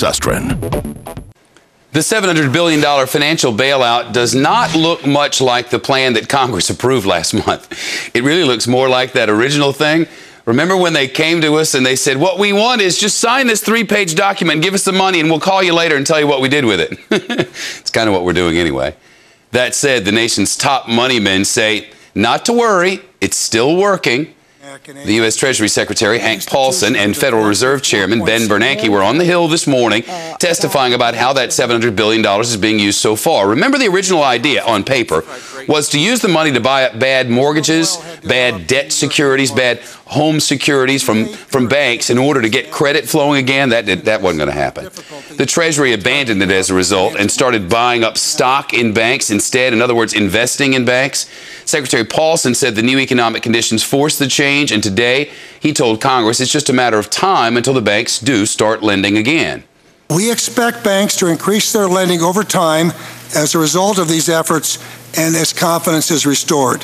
Susteren. The $700 billion financial bailout does not look much like the plan that Congress approved last month. It really looks more like that original thing. Remember when they came to us and they said, what we want is just sign this 3-page document, give us the money, and we'll call you later and tell you what we did with it. It's kind of what we're doing anyway. That said, the nation's top money men say, not to worry, it's still working. The U.S. Treasury Secretary Hank Paulson and Federal Reserve Chairman Ben Bernanke were on the Hill this morning testifying about how that $700 billion is being used so far. Remember, the original idea on paper was to use the money to buy up bad mortgages, bad debt securities, bad home securities from banks in order to get credit flowing again. That wasn't going to happen. The Treasury abandoned it as a result and started buying up stock in banks instead. In other words, investing in banks. Secretary Paulson said the new economic conditions forced the change, and today he told Congress it's just a matter of time until the banks do start lending again. We expect banks to increase their lending over time as a result of these efforts and as confidence is restored.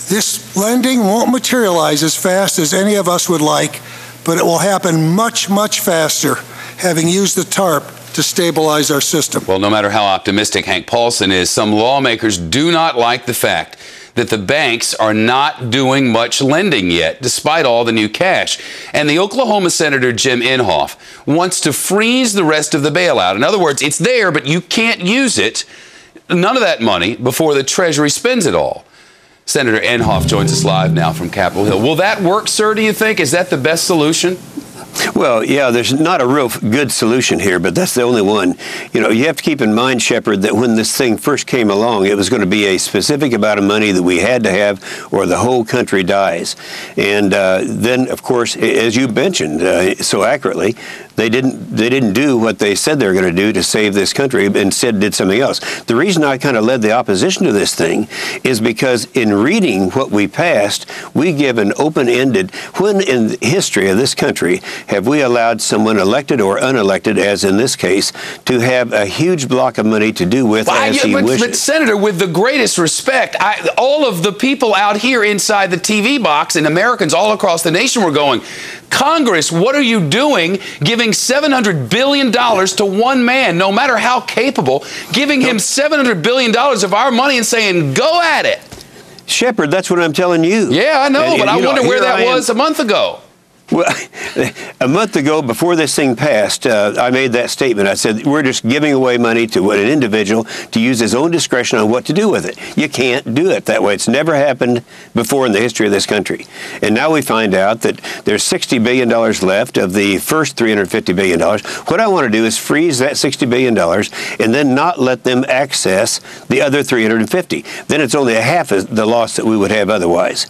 This lending won't materialize as fast as any of us would like, but it will happen much, much faster, having used the TARP to stabilize our system. Well, no matter how optimistic Hank Paulson is, some lawmakers do not like the fact that the banks are not doing much lending yet, despite all the new cash. And the Oklahoma Senator Jim Inhofe wants to freeze the rest of the bailout. In other words, it's there, but you can't use it, none of that money, before the Treasury spends it all. Senator Inhofe joins us live now from Capitol Hill. Will that work, sir, do you think? Is that the best solution? Well, yeah, there's not a real good solution here, but that's the only one. You know, you have to keep in mind, Shepard, that when this thing first came along, it was going to be a specific amount of money that we had to have or the whole country dies. And then, of course, as you mentioned so accurately, they didn't do what they said they were going to do to save this country, instead did something else. The reason I kind of led the opposition to this thing is because in reading what we passed, we give an open-ended, when in the history of this country have we allowed someone elected or unelected, as in this case, to have a huge block of money to do with as he wishes? But Senator, with the greatest respect, all of the people out here inside the TV box and Americans all across the nation were going, Congress, what are you doing giving $700 billion to one man, no matter how capable, giving him $700 billion of our money and saying, go at it? Shepard, that's what I'm telling you. Yeah, I know, but I wonder where that was a month ago. Well, a month ago, before this thing passed, I made that statement. I said, we're just giving away money to an individual to use his own discretion on what to do with it. You can't do it that way. It's never happened before in the history of this country. And now we find out that there's $60 billion left of the first $350 billion. What I want to do is freeze that $60 billion and then not let them access the other $350. Then it's only a half of the loss that we would have otherwise.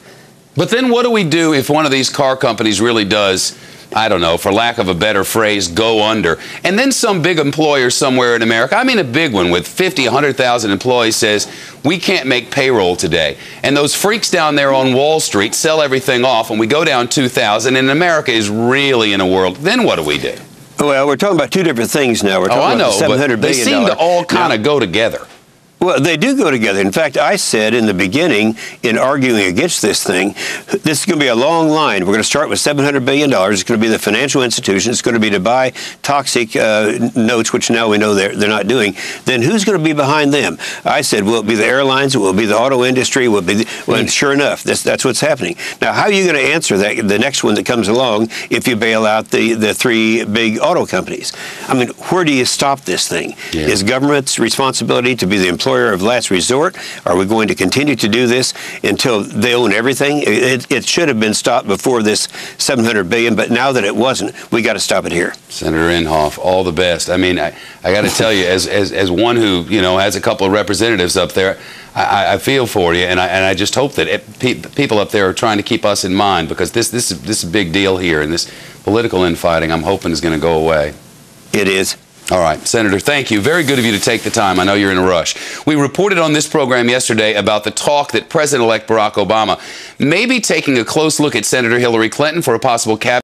But then what do we do if one of these car companies really does, I don't know, for lack of a better phrase, go under? And then some big employer somewhere in America, I mean a big one with 50, 100,000 employees, says, we can't make payroll today. And those freaks down there on Wall Street sell everything off, and we go down 2,000, and America is really in a world. Then what do we do? Well, we're talking about two different things now. We're talking about the $700 billion. They seem to all kind of go together. Well, they do go together. In fact, I said in the beginning, in arguing against this thing, this is going to be a long line. We're going to start with $700 billion. It's going to be the financial institution. It's going to be to buy toxic notes, which now we know they're not doing. Then who's going to be behind them? I said, will it be the airlines? Will it be the auto industry? Will it be well, sure enough, that's what's happening. Now, how are you going to answer that, the next one that comes along, if you bail out the three big auto companies? I mean, where do you stop this thing? Yeah. Is government's responsibility to be the employer of last resort? Are we going to continue to do this until they own everything? It should have been stopped before this $700 billion, but now that it wasn't, we got to stop it here. Senator Inhofe, all the best. I mean, I got to tell you, as one who has a couple of representatives up there, I feel for you, and I just hope that people up there are trying to keep us in mind, because this is a big deal here, and this political infighting, I'm hoping, is going to go away. It is. All right, Senator, thank you. Very good of you to take the time. I know you're in a rush. We reported on this program yesterday about the talk that President-elect Barack Obama may be taking a close look at Senator Hillary Clinton for a possible cabinet